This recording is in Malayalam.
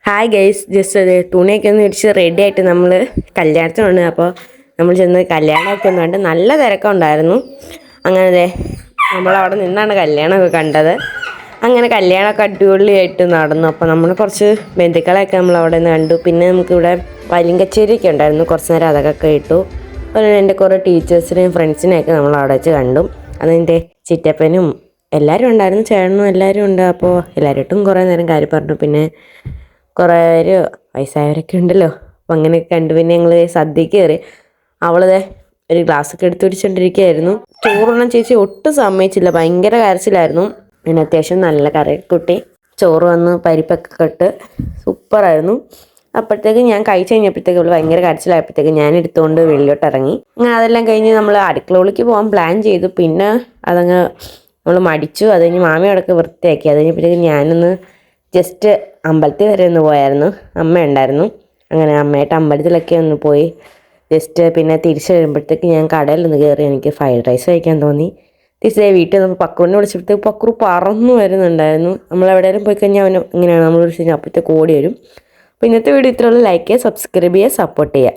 ഹായ് ഗൈസ്, ജസ്റ്റ് അതെ തുണിയൊക്കെ ഒന്ന് ഇടിച്ച് റെഡി ആയിട്ട് നമ്മൾ കല്യാണത്തിനുണ്ട്. അപ്പോൾ നമ്മൾ ചെന്ന് കല്യാണമൊക്കെ ഒന്ന് കണ്ട് നല്ല തിരക്കുണ്ടായിരുന്നു. അങ്ങനെ അതെ നമ്മളവിടെ നിന്നാണ് കല്യാണമൊക്കെ കണ്ടത്. അങ്ങനെ കല്യാണമൊക്കെ അടിപൊളിയായിട്ട് നടന്നു. അപ്പോൾ നമ്മൾ കുറച്ച് ബന്ധുക്കളെയൊക്കെ നമ്മൾ അവിടെ നിന്ന് കണ്ടു. പിന്നെ നമുക്കിവിടെ വയലിൻ കച്ചേരിയൊക്കെ ഉണ്ടായിരുന്നു. കുറച്ച് നേരം അതൊക്കെ കേട്ടു. അതുപോലെ എൻ്റെ കുറേ ടീച്ചേഴ്സിനെയും ഫ്രണ്ട്സിനെയൊക്കെ നമ്മൾ അവിടെ വെച്ച് കണ്ടു. അതിൻ്റെ ചിറ്റപ്പനും എല്ലാവരും ഉണ്ടായിരുന്നു, ചേട്ടനും എല്ലാവരും ഉണ്ട്. അപ്പോൾ എല്ലാവരും കുറേ നേരം കാര്യം പറഞ്ഞു. പിന്നെ കുറേ പേര് വയസ്സായവരൊക്കെ ഉണ്ടല്ലോ, അപ്പം അങ്ങനെയൊക്കെ കണ്ടു. പിന്നെ ഞങ്ങൾ സദ്യക്ക് കയറി. അവളതെ ഒരു ഗ്ലാസ്സൊക്കെ എടുത്ത് പിടിച്ചുകൊണ്ടിരിക്കുകയായിരുന്നു. ചോറുണ്ണാൻ ചേച്ചി ഒട്ടും സമ്മതിച്ചില്ല, ഭയങ്കര കരച്ചിലായിരുന്നു. പിന്നെ അത്യാവശ്യം നല്ല കറിക്കുട്ടി ചോറ് വന്ന് പരിപ്പൊക്കെ ഇട്ട് സൂപ്പറായിരുന്നു. അപ്പോഴത്തേക്ക് ഞാൻ കഴിച്ച് കഴിഞ്ഞപ്പോഴത്തേക്ക് അവൾ ഭയങ്കര കരച്ചിലായപ്പോഴത്തേക്ക് ഞാൻ എടുത്തുകൊണ്ട് വെളിയിലോട്ട് ഇറങ്ങി. അങ്ങനെ അതെല്ലാം കഴിഞ്ഞ് നമ്മൾ അടുക്കളയിലേക്ക് പോകാൻ പ്ലാൻ ചെയ്തു. പിന്നെ അതങ്ങ് നമ്മൾ മടിച്ചു. അത് കഴിഞ്ഞ് മാമി അടക്ക വൃത്തിയാക്കി. അത് കഴിഞ്ഞപ്പോഴത്തേക്ക് ഞാനൊന്ന് ജസ്റ്റ് അമ്പലത്തിൽ വരെ ഒന്ന് പോയായിരുന്നു. അമ്മ ഉണ്ടായിരുന്നു. അങ്ങനെ അമ്മയായിട്ട് അമ്പലത്തിലൊക്കെ ഒന്ന് പോയി ജസ്റ്റ്. പിന്നെ തിരിച്ച് വരുമ്പോഴത്തേക്ക് ഞാൻ കടയിലൊന്ന് കയറി. എനിക്ക് ഫ്രൈഡ് റൈസ് കഴിക്കാൻ തോന്നി. തിരിച്ച് വീട്ടിൽ നമ്മൾ പക്രൂനെ വിളിച്ചപ്പോഴത്തേക്ക് പക്രു പറന്നു വരുന്നുണ്ടായിരുന്നു. നമ്മൾ എവിടെയെങ്കിലും പോയി കഴിഞ്ഞാൽ അവന് ഇങ്ങനെയാണ് നമ്മൾ വിളിച്ച് കഴിഞ്ഞാൽ അപ്പോഴത്തേക്ക് ഓടി വരും. അപ്പോൾ ഇന്നത്തെ വീഡിയോ ഇത്രയുള്ളൂ. ലൈക്ക് ചെയ്യുക, സബ്സ്ക്രൈബ് ചെയ്യുക, സപ്പോർട്ട് ചെയ്യുക.